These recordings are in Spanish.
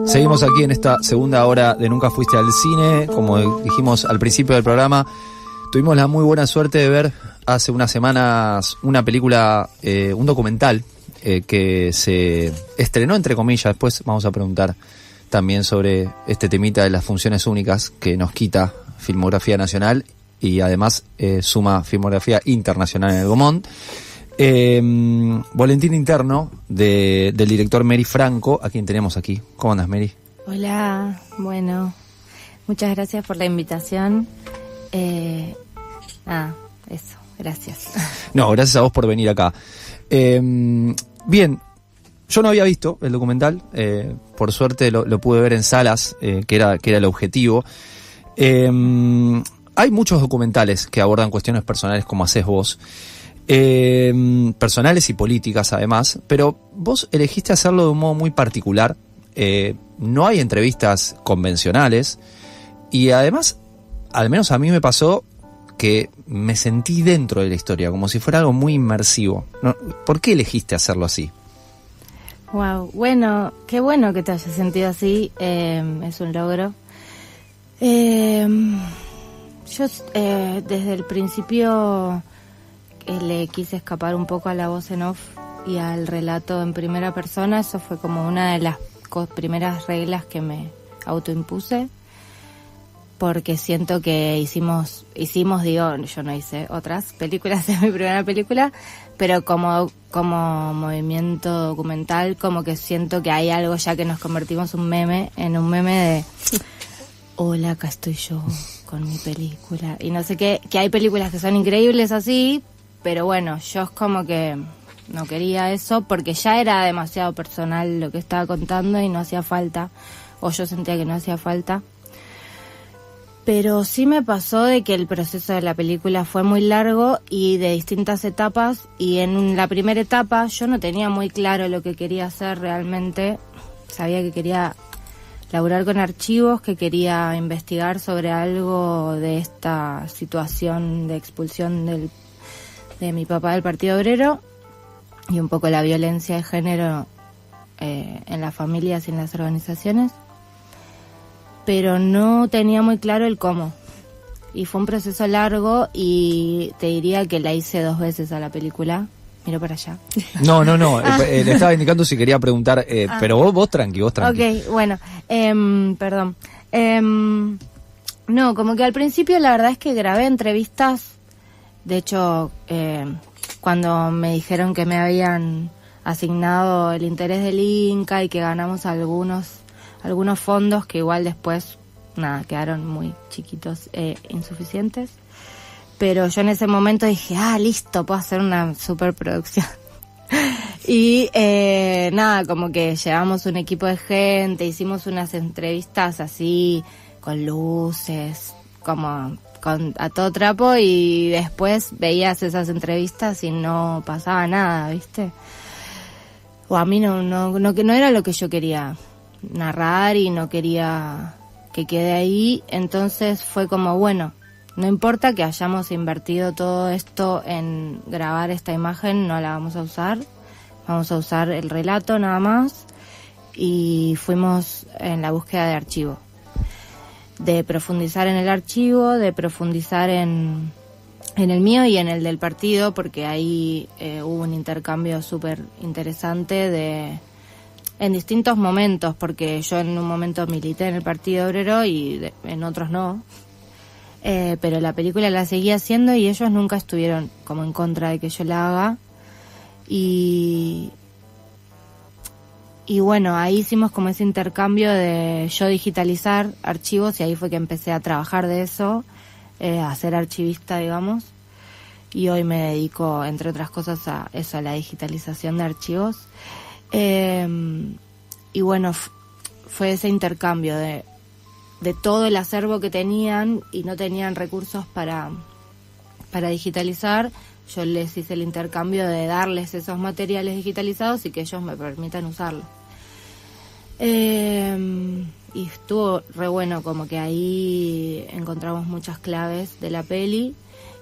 Seguimos aquí en esta segunda hora de Nunca Fuiste al Cine. Como dijimos al principio del programa, tuvimos la muy buena suerte de ver hace unas semanas una película, un documental que se estrenó entre comillas. Después vamos a preguntar también sobre este temita de las funciones únicas que nos quita Filmografía Nacional y además suma Filmografía Internacional en el Gaumont. Boletín interno del director Mary Franco, a quien tenemos aquí. ¿Cómo andas, Mary? Hola, bueno, muchas gracias por la invitación. Eso, gracias. No, gracias a vos por venir acá. Bien, yo no había visto el documental, por suerte lo pude ver en salas, que era el objetivo. Hay muchos documentales que abordan cuestiones personales como hacés vos. Personales y políticas además, pero vos elegiste hacerlo de un modo muy particular. No hay entrevistas convencionales y además, al menos a mí me pasó que me sentí dentro de la historia, como si fuera algo muy inmersivo. ¿Por qué elegiste hacerlo así? Wow, bueno, qué bueno que te hayas sentido así, es un logro. Yo desde el principio le quise escapar un poco a la voz en off y al relato en primera persona. Eso fue como una de las primeras reglas que me autoimpuse, porque siento que hicimos, digo, yo no hice otras películas, es mi primera película, pero como movimiento documental, como que siento que hay algo ya que nos convertimos en un meme de hola, acá estoy yo con mi película, y no sé qué, que hay películas que son increíbles así, pero bueno, yo es como que no quería eso porque ya era demasiado personal lo que estaba contando y no hacía falta, o yo sentía que no hacía falta. Pero sí me pasó de que el proceso de la película fue muy largo y de distintas etapas, y en la primera etapa yo no tenía muy claro lo que quería hacer realmente. Sabía que quería laburar con archivos, que quería investigar sobre algo de esta situación de expulsión de mi papá del Partido Obrero y un poco la violencia de género en las familias y en las organizaciones, pero no tenía muy claro el cómo, y fue un proceso largo, y te diría que la hice 2 veces a la película. Miro para allá. No, le estaba indicando si quería preguntar, pero vos tranqui. Ok, bueno, perdón. No, como que al principio la verdad es que grabé entrevistas. De hecho, cuando me dijeron que me habían asignado el interés del Inca y que ganamos algunos fondos que igual después, quedaron muy chiquitos, insuficientes. Pero yo en ese momento dije, listo, puedo hacer una superproducción. Y como que llevamos un equipo de gente, hicimos unas entrevistas así, con luces, como a todo trapo, y después veías esas entrevistas y no pasaba nada, ¿viste? O a mí no era lo que yo quería narrar y no quería que quede ahí. Entonces fue como, bueno, no importa que hayamos invertido todo esto en grabar esta imagen, no la vamos a usar el relato nada más. Y fuimos en la búsqueda de archivo, de profundizar en el archivo, de profundizar en el mío y en el del partido, porque ahí hubo un intercambio súper interesante en distintos momentos, porque yo en un momento milité en el Partido Obrero y en otros no, pero la película la seguía haciendo y ellos nunca estuvieron como en contra de que yo la haga. Y bueno, ahí hicimos como ese intercambio de yo digitalizar archivos, y ahí fue que empecé a trabajar de eso, a ser archivista, digamos. Y hoy me dedico, entre otras cosas, a eso, a la digitalización de archivos. Y bueno, fue ese intercambio de todo el acervo que tenían y no tenían recursos para digitalizar. Yo les hice el intercambio de darles esos materiales digitalizados y que ellos me permitan usarlos. Y estuvo re bueno, como que ahí encontramos muchas claves de la peli,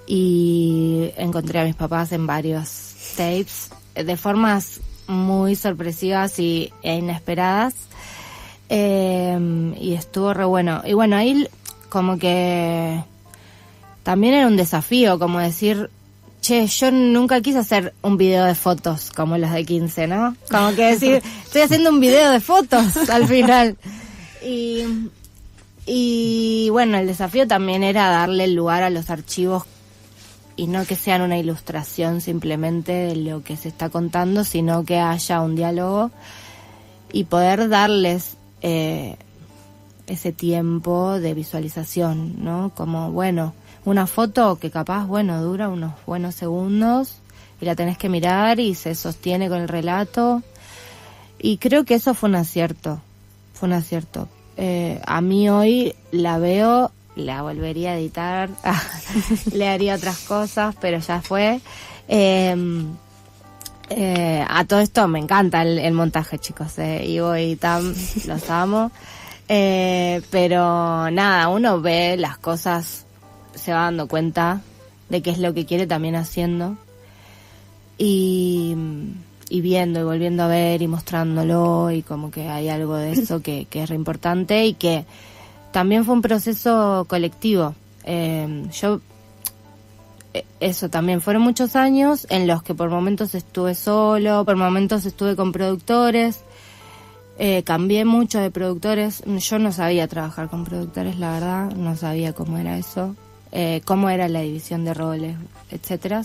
y encontré a mis papás en varios tapes de formas muy sorpresivas e inesperadas. Y estuvo re bueno. Y bueno, ahí como que también era un desafío, como decir, che, yo nunca quise hacer un video de fotos como los de 15, ¿no? Como que decir, estoy haciendo un video de fotos al final. Y bueno, el desafío también era darle lugar a los archivos y no que sean una ilustración simplemente de lo que se está contando, sino que haya un diálogo y poder darles ese tiempo de visualización, ¿no? Como, bueno, una foto que capaz, bueno, dura unos buenos segundos y la tenés que mirar y se sostiene con el relato. Y creo que eso fue un acierto. A mí hoy la veo, la volvería a editar, le haría otras cosas, pero ya fue. A todo esto me encanta el montaje, chicos. Ivo y Tam, los amo. Pero nada, uno ve las cosas, se va dando cuenta de qué es lo que quiere también haciendo. Y viendo y volviendo a ver y mostrándolo, y como que hay algo de eso que es re importante y que también fue un proceso colectivo. Eso también fueron muchos años en los que por momentos estuve solo, por momentos estuve con productores, cambié mucho de productores. Yo no sabía trabajar con productores, la verdad, no sabía cómo era eso, cómo era la división de roles, etcétera.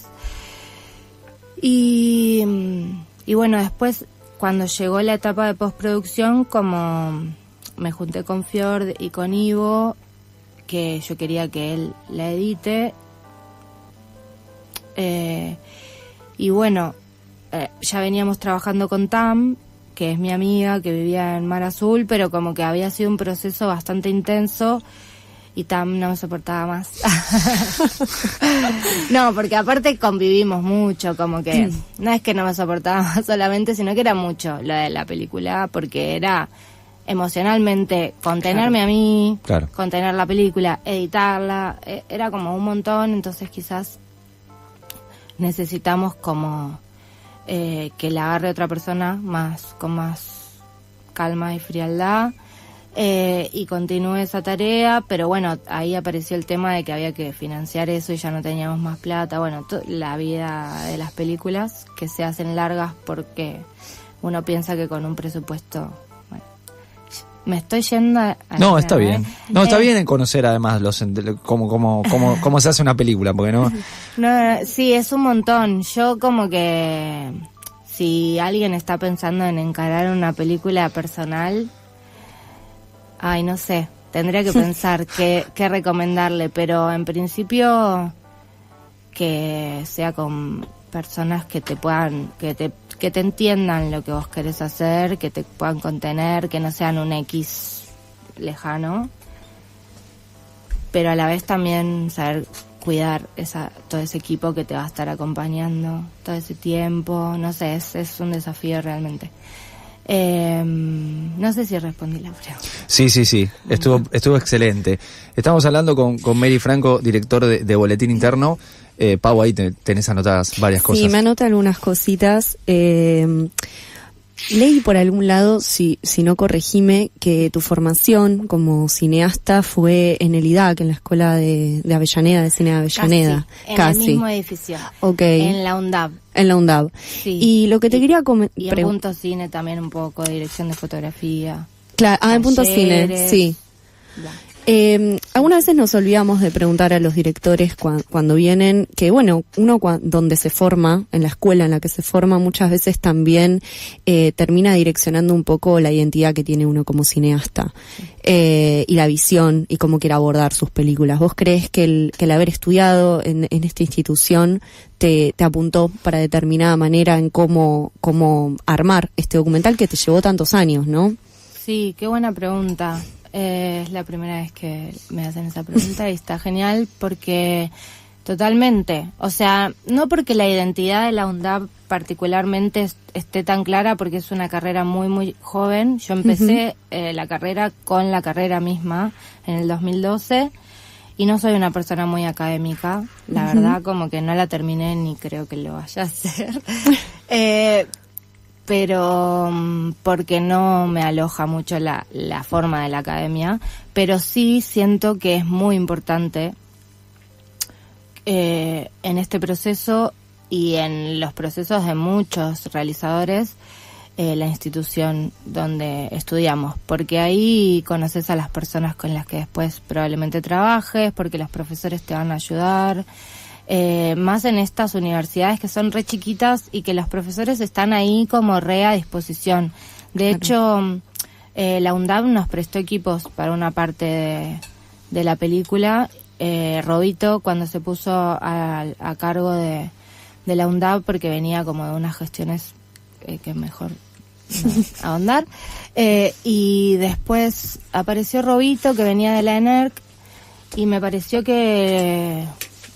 Y bueno, después cuando llegó la etapa de postproducción, como me junté con Fjord y con Ivo, que yo quería que él la edite. Y bueno, ya veníamos trabajando con Tam, que es mi amiga, que vivía en Mar Azul, pero como que había sido un proceso bastante intenso y Tam no me soportaba más. No, porque aparte convivimos mucho, como que no es que no me soportaba más solamente, sino que era mucho lo de la película, porque era emocionalmente contenerme a mí, contener la película, editarla, era como un montón. Entonces quizás necesitamos como que la agarre otra persona con más calma y frialdad, y continúe esa tarea. Pero bueno, ahí apareció el tema de que había que financiar eso y ya no teníamos más plata. Bueno, la vida de las películas que se hacen largas porque uno piensa que con un presupuesto... Me estoy yendo a no, está bien. No, está bien en conocer además cómo se hace una película, porque no... Sí, es un montón. Yo como que si alguien está pensando en encarar una película personal, no sé, tendría que pensar qué recomendarle, pero en principio que sea con personas que te puedan, que te entiendan lo que vos querés hacer, que te puedan contener, que no sean un X lejano, pero a la vez también saber cuidar todo ese equipo que te va a estar acompañando todo ese tiempo. No sé, es un desafío realmente. No sé si respondí la pregunta. Sí, estuvo excelente. Estamos hablando con Mary Franco, director de Boletín Interno. Pau, ahí tenés anotadas varias cosas. Sí, me anota algunas cositas. Leí por algún lado, si no corregime, que tu formación como cineasta fue en el IDAC, en la Escuela de Avellaneda, de Cine de Avellaneda. Casi. En el mismo edificio. Okay. En la UNDAB. En la UNDAB. Sí. Y lo que te quería y en Punto Cine también un poco, dirección de fotografía. Claro, en Punto Cine, sí. Ya. Algunas veces nos olvidamos de preguntar a los directores cuando vienen, que bueno, uno donde se forma, en la escuela en la que se forma, muchas veces también termina direccionando un poco la identidad que tiene uno como cineasta, y la visión y cómo quiere abordar sus películas. ¿Vos crees que el haber estudiado en esta institución te apuntó para determinada manera en cómo armar este documental que te llevó tantos años, no? Sí, qué buena pregunta. Es la primera vez que me hacen esa pregunta y está genial porque totalmente, o sea, no porque la identidad de la UNDAB particularmente esté tan clara, porque es una carrera muy muy joven. Yo empecé la carrera con la carrera misma en el 2012 y no soy una persona muy académica, la verdad, como que no la terminé ni creo que lo vaya a hacer. pero porque no me aloja mucho la forma de la academia, pero sí siento que es muy importante en este proceso y en los procesos de muchos realizadores, la institución donde estudiamos, porque ahí conoces a las personas con las que después probablemente trabajes, porque los profesores te van a ayudar, más en estas universidades que son re chiquitas y que los profesores están ahí como re a disposición. De hecho, la UNDAB nos prestó equipos para una parte de la película. Robito, cuando se puso a cargo de la UNDAB, porque venía como de unas gestiones que mejor no ahondar, y después apareció Robito, que venía de la ENERC, y me pareció que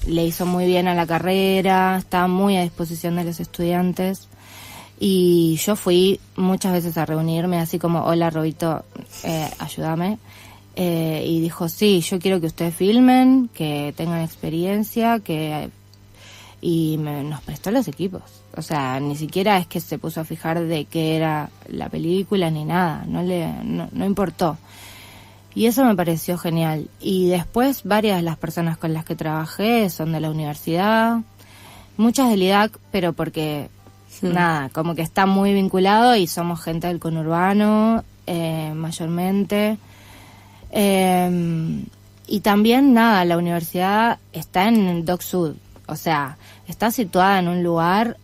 le hizo muy bien a la carrera, estaba muy a disposición de los estudiantes, y yo fui muchas veces a reunirme, así como, hola Robito, ayúdame, y dijo, sí, yo quiero que ustedes filmen, que tengan experiencia, y nos prestó los equipos. O sea, ni siquiera es que se puso a fijar de qué era la película ni nada, no importó. Y eso me pareció genial. Y después varias de las personas con las que trabajé son de la universidad, muchas del IDAC, pero porque, nada, como que está muy vinculado y somos gente del conurbano, mayormente. Y también, nada, la universidad está en Dock Sud, o sea, está situada en un lugar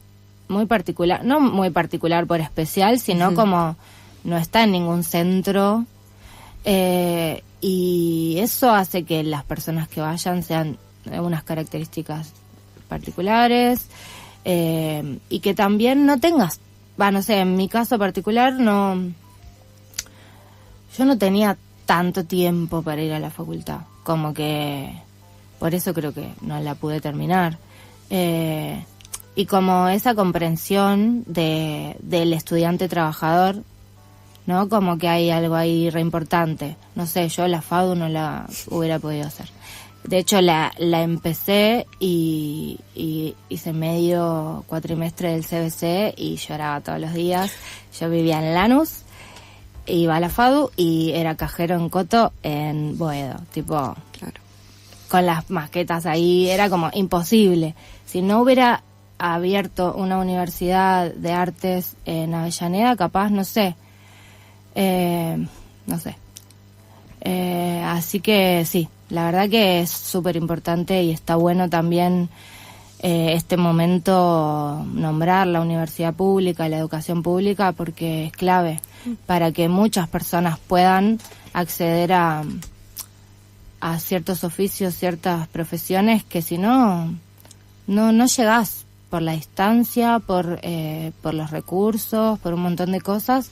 muy particular, no muy particular por especial, sino como no está en ningún centro, y eso hace que las personas que vayan sean de unas características particulares, y que también no tengas, no sé, en mi caso particular yo no tenía tanto tiempo para ir a la facultad, como que por eso creo que no la pude terminar. Y como esa comprensión del estudiante trabajador, ¿no? Como que hay algo ahí re importante. No sé, yo la FADU no la hubiera podido hacer. De hecho, la empecé y hice medio cuatrimestre del CBC y lloraba todos los días. Yo vivía en Lanús, iba a la FADU y era cajero en Coto en Boedo, tipo, claro, con las maquetas ahí, era como imposible. Si no hubiera abierto una universidad de artes en Avellaneda, capaz, no sé. Así que sí, la verdad que es súper importante y está bueno también este momento nombrar la universidad pública, la educación pública, porque es clave para que muchas personas puedan acceder a ciertos oficios, ciertas profesiones que si no llegás por la distancia, por los recursos, por un montón de cosas,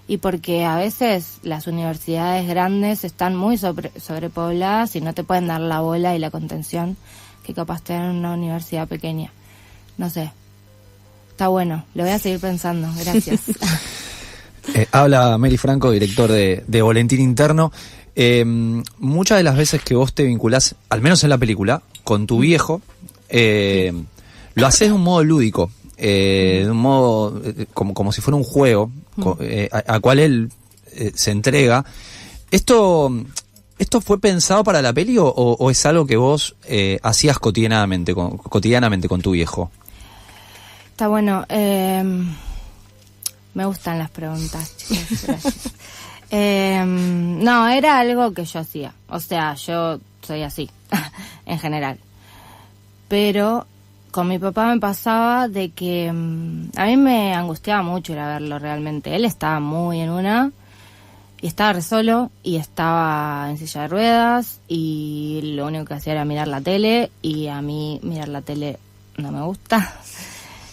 y porque a veces las universidades grandes están muy sobrepobladas y no te pueden dar la bola y la contención que capaz te dan en una universidad pequeña. No sé. Está bueno, lo voy a seguir pensando. Gracias. Habla Mary Franco, director de Boletín Interno. Muchas de las veces que vos te vinculás, al menos en la película, con tu viejo, lo haces de un modo lúdico, de un modo como si fuera un juego, a cual él se entrega. ¿Esto fue pensado para la peli o es algo que vos hacías cotidianamente con tu viejo? Está bueno. Me gustan las preguntas, chicos. Gracias. No, era algo que yo hacía. O sea, yo soy así, en general. Pero con mi papá me pasaba de que a mí me angustiaba mucho ir a verlo realmente. Él estaba muy en una, y estaba re solo, y estaba en silla de ruedas, y lo único que hacía era mirar la tele, y a mí mirar la tele no me gusta.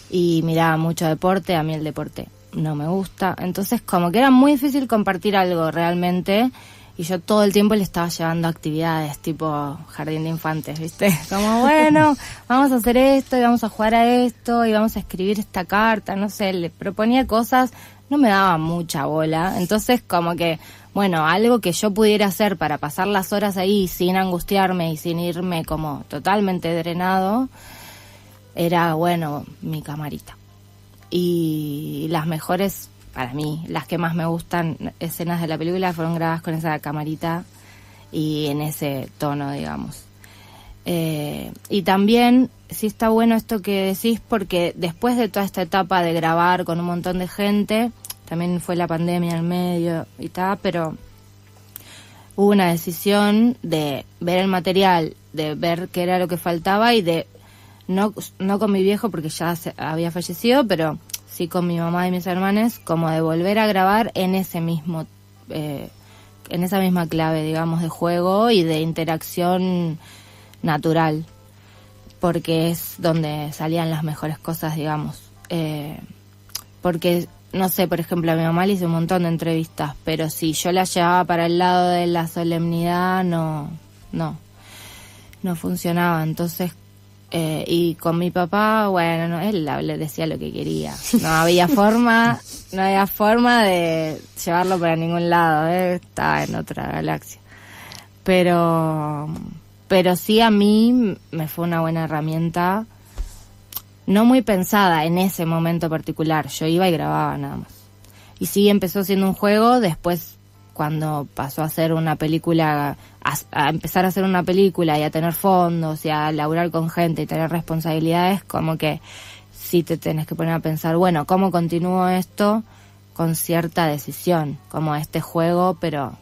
Y miraba mucho deporte, a mí el deporte no me gusta, entonces como que era muy difícil compartir algo realmente, y yo todo el tiempo le estaba llevando actividades tipo jardín de infantes, ¿viste? Como bueno, vamos a hacer esto y vamos a jugar a esto y vamos a escribir esta carta, no sé, le proponía cosas, no me daba mucha bola, entonces como que, bueno, algo que yo pudiera hacer para pasar las horas ahí sin angustiarme y sin irme como totalmente drenado, era, bueno, mi camarita. y las mejores, para mí, las que más me gustan, escenas de la película fueron grabadas con esa camarita y en ese tono, digamos. Y también, sí está bueno esto que decís, porque después de toda esta etapa de grabar con un montón de gente, también fue la pandemia en el medio y tal, pero hubo una decisión de ver el material, de ver qué era lo que faltaba y de, no con mi viejo porque ya había fallecido, pero sí con mi mamá y mis hermanos, como de volver a grabar en ese mismo, en esa misma clave, digamos, de juego y de interacción natural, porque es donde salían las mejores cosas, digamos. Porque, no sé, por ejemplo, a mi mamá le hice un montón de entrevistas, pero si yo la llevaba para el lado de la solemnidad, no funcionaba. Entonces, y con mi papá, bueno, no, él le decía lo que quería. No había forma de llevarlo para ningún lado, estaba en otra galaxia. Pero sí, a mí me fue una buena herramienta, no muy pensada en ese momento particular. Yo iba y grababa nada más. Y sí, empezó siendo un juego. Después, cuando pasó a ser una película, a empezar a hacer una película y a tener fondos y a laburar con gente y tener responsabilidades, como que sí te tenés que poner a pensar, bueno, ¿cómo continúo esto con cierta decisión? Como este juego, pero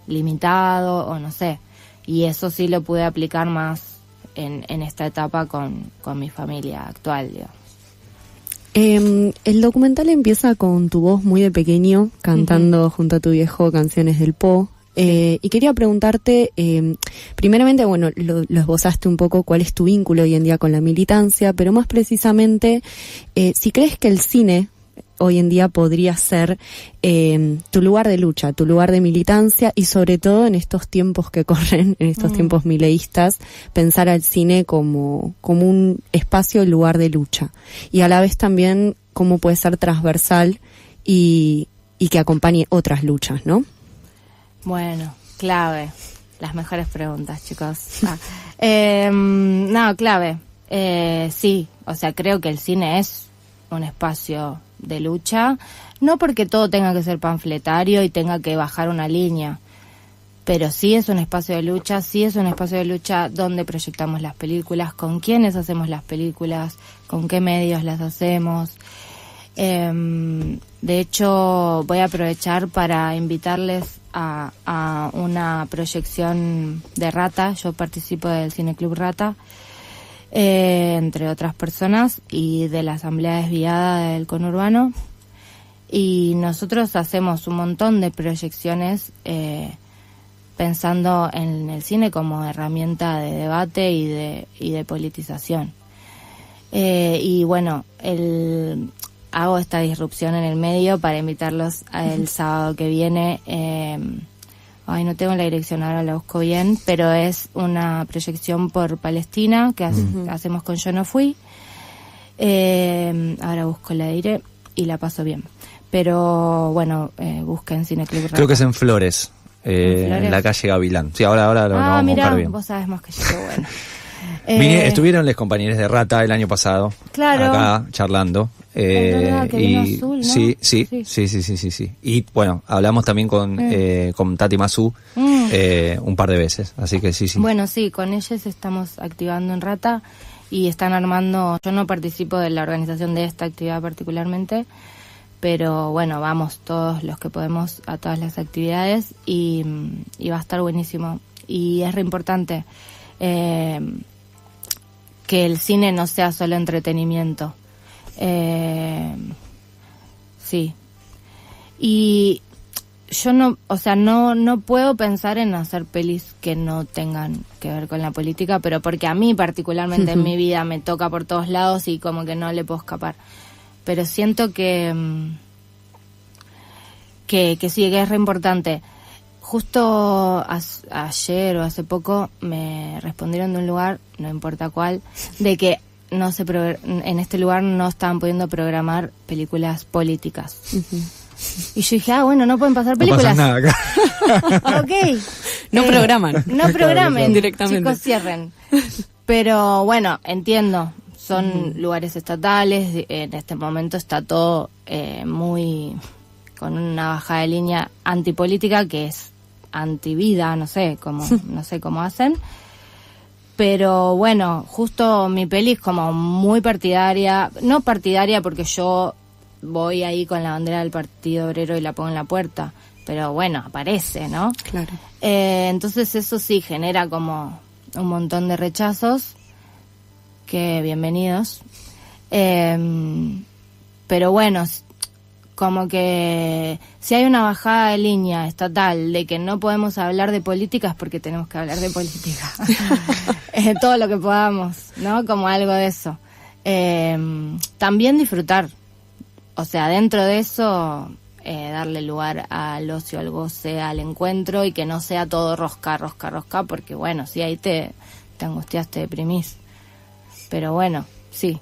limitado o no sé. Y eso sí lo pude aplicar más en esta etapa con mi familia actual, digamos. El documental empieza con tu voz muy de pequeño, cantando junto a tu viejo canciones del Po. Y quería preguntarte, primeramente, bueno, lo esbozaste un poco cuál es tu vínculo hoy en día con la militancia, pero más precisamente, si crees que el cine hoy en día podría ser tu lugar de lucha, tu lugar de militancia, y sobre todo en estos tiempos que corren, en estos tiempos mileístas, pensar al cine como un espacio y lugar de lucha. Y a la vez también cómo puede ser transversal y que acompañe otras luchas, ¿no? Bueno, clave. Las mejores preguntas, chicos. No, clave. Sí, o sea, creo que el cine es un espacio de lucha, no porque todo tenga que ser panfletario y tenga que bajar una línea, pero sí es un espacio de lucha, sí es un espacio de lucha donde proyectamos las películas, con quiénes hacemos las películas, con qué medios las hacemos. De hecho, voy a aprovechar para invitarles a una proyección de Rata. Yo participo del Cineclub Rata, entre otras personas, y de la Asamblea Desviada del Conurbano, y nosotros hacemos un montón de proyecciones pensando en el cine como herramienta de debate y de politización. Y bueno, hago esta disrupción en el medio para invitarlos el sábado que viene. No tengo la dirección, ahora la busco bien, pero es una proyección por Palestina que hacemos con Yo No Fui. Ahora busco la diré y la paso bien. Pero bueno, busquen Cineclub Rata. Creo que es en Flores, en la calle Gavilán. Sí, ahora lo vamos a buscar bien. Vos sabés más que yo, bueno. Estuvieron los compañeros de Rata el año pasado, claro, acá charlando. Que vino Azul, ¿no? Sí. Y bueno, hablamos también con Tati Mazú un par de veces, así que sí. Bueno, sí, con ellos estamos activando en Rata y están armando. Yo no participo de la organización de esta actividad particularmente, pero bueno, vamos todos los que podemos a todas las actividades y va a estar buenísimo. Y es re importante que el cine no sea solo entretenimiento. Sí. Y yo no puedo pensar en hacer pelis que no tengan que ver con la política, pero porque a mí particularmente en mi vida me toca por todos lados y como que no le puedo escapar. Pero siento que sí, que es re importante. Justo ayer o hace poco me respondieron de un lugar, no importa cuál, de que en este lugar no estaban pudiendo programar películas políticas. Y yo dije, bueno, no pueden pasar películas. No pasa nada acá. Ok. No programan. No programen, directamente. chicos, cierren. Pero bueno, entiendo. son lugares estatales. En este momento está todo muy con una bajada de línea antipolítica, que es antivida, no sé cómo hacen. Pero bueno, justo mi peli es como muy partidaria, no partidaria porque yo voy ahí con la bandera del Partido Obrero y la pongo en la puerta, pero bueno, aparece, ¿no? Claro. Entonces eso sí genera como un montón de rechazos, que bienvenidos. Pero bueno, como que si hay una bajada de línea estatal de que no podemos hablar de política, es porque tenemos que hablar de política. Todo lo que podamos, ¿no? Como algo de eso. También disfrutar. O sea, dentro de eso, darle lugar al ocio, al goce, al encuentro, y que no sea todo rosca, porque bueno, si ahí te angustias, te deprimís. Pero bueno, sí.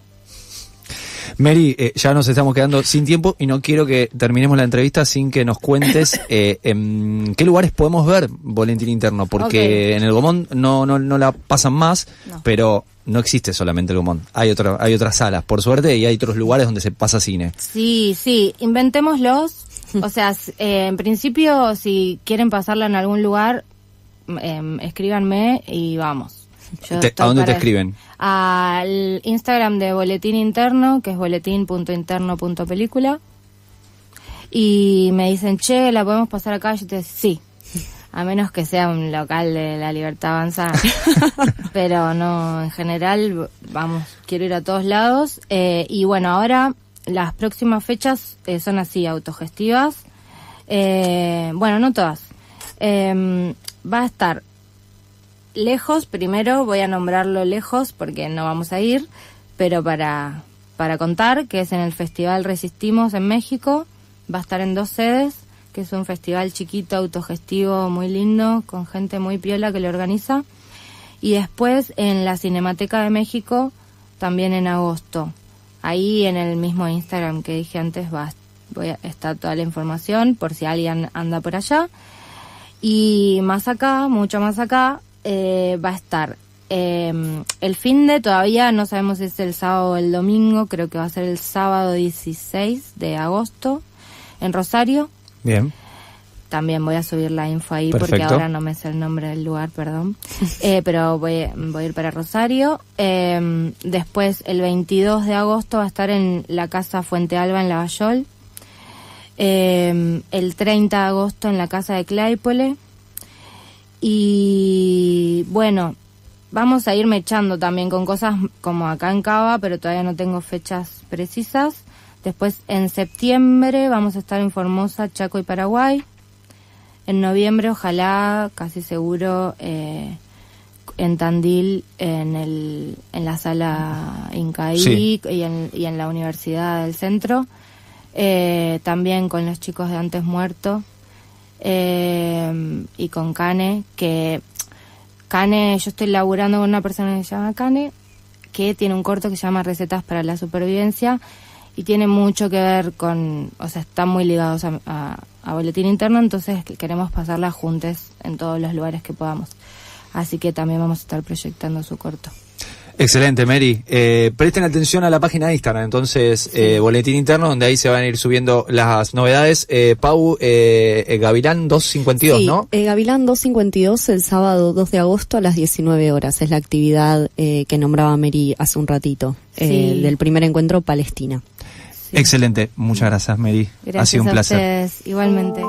Mary, ya nos estamos quedando sin tiempo y no quiero que terminemos la entrevista sin que nos cuentes en qué lugares podemos ver Boletín Interno, porque en el Gomón no la pasan más, pero no existe solamente el Gomón, hay otras salas, por suerte, y hay otros lugares donde se pasa cine. Sí, inventémoslos. O sea, en principio, si quieren pasarla en algún lugar, escríbanme y vamos. ¿A dónde te escriben? Al Instagram de Boletín Interno, que es boletín.interno.película, y me dicen, che, ¿la podemos pasar acá? Yo te digo, sí, a menos que sea un local de la Libertad Avanza. Pero no, en general, vamos, quiero ir a todos lados. Y bueno, ahora las próximas fechas son así, autogestivas. Bueno, no todas. Va a estar Lejos, primero voy a nombrarlo Lejos porque no vamos a ir, pero para contar, que es en el Festival Resistimos en México. Va a estar en 2 sedes, que es un festival chiquito, autogestivo, muy lindo, con gente muy piola que lo organiza. Y después en la Cinemateca de México, también en agosto. Ahí en el mismo Instagram que dije antes está toda la información por si alguien anda por allá. Y más acá, mucho más acá, va a estar el finde, todavía no sabemos si es el sábado o el domingo, creo que va a ser el sábado 16 de agosto en Rosario. Bien. También voy a subir la info ahí. Perfecto. Porque ahora no me sé el nombre del lugar, perdón. Pero voy a ir para Rosario. Después el 22 de agosto va a estar en la Casa Fuente Alba en Lavallol. El 30 de agosto en la Casa de Claypole. Y bueno, vamos a irme echando también con cosas como acá en Cava, pero todavía no tengo fechas precisas. Después en septiembre vamos a estar en Formosa, Chaco y Paraguay. En noviembre, ojalá, casi seguro, en Tandil, en la sala Incaí, sí, y en la Universidad del Centro. También con los chicos de Antes Muerto. Y con Cane, yo estoy laburando con una persona que se llama Cane, que tiene un corto que se llama Recetas para la Supervivencia, y tiene mucho que ver o sea, están muy ligados a Boletín Interno, entonces queremos pasarla juntos en todos los lugares que podamos. Así que también vamos a estar proyectando su corto. Excelente, Mary. Presten atención a la página de Instagram, entonces, sí. Boletín Interno, donde ahí se van a ir subiendo las novedades. Pau, Gavilán 252, sí, ¿no? Gavilán 252, el sábado 2 de agosto a las 19 horas. Es la actividad que nombraba Mary hace un ratito, sí, del primer encuentro Palestina. Sí. Excelente. Muchas gracias, Mary. Gracias, ha sido un placer. Ustedes, igualmente.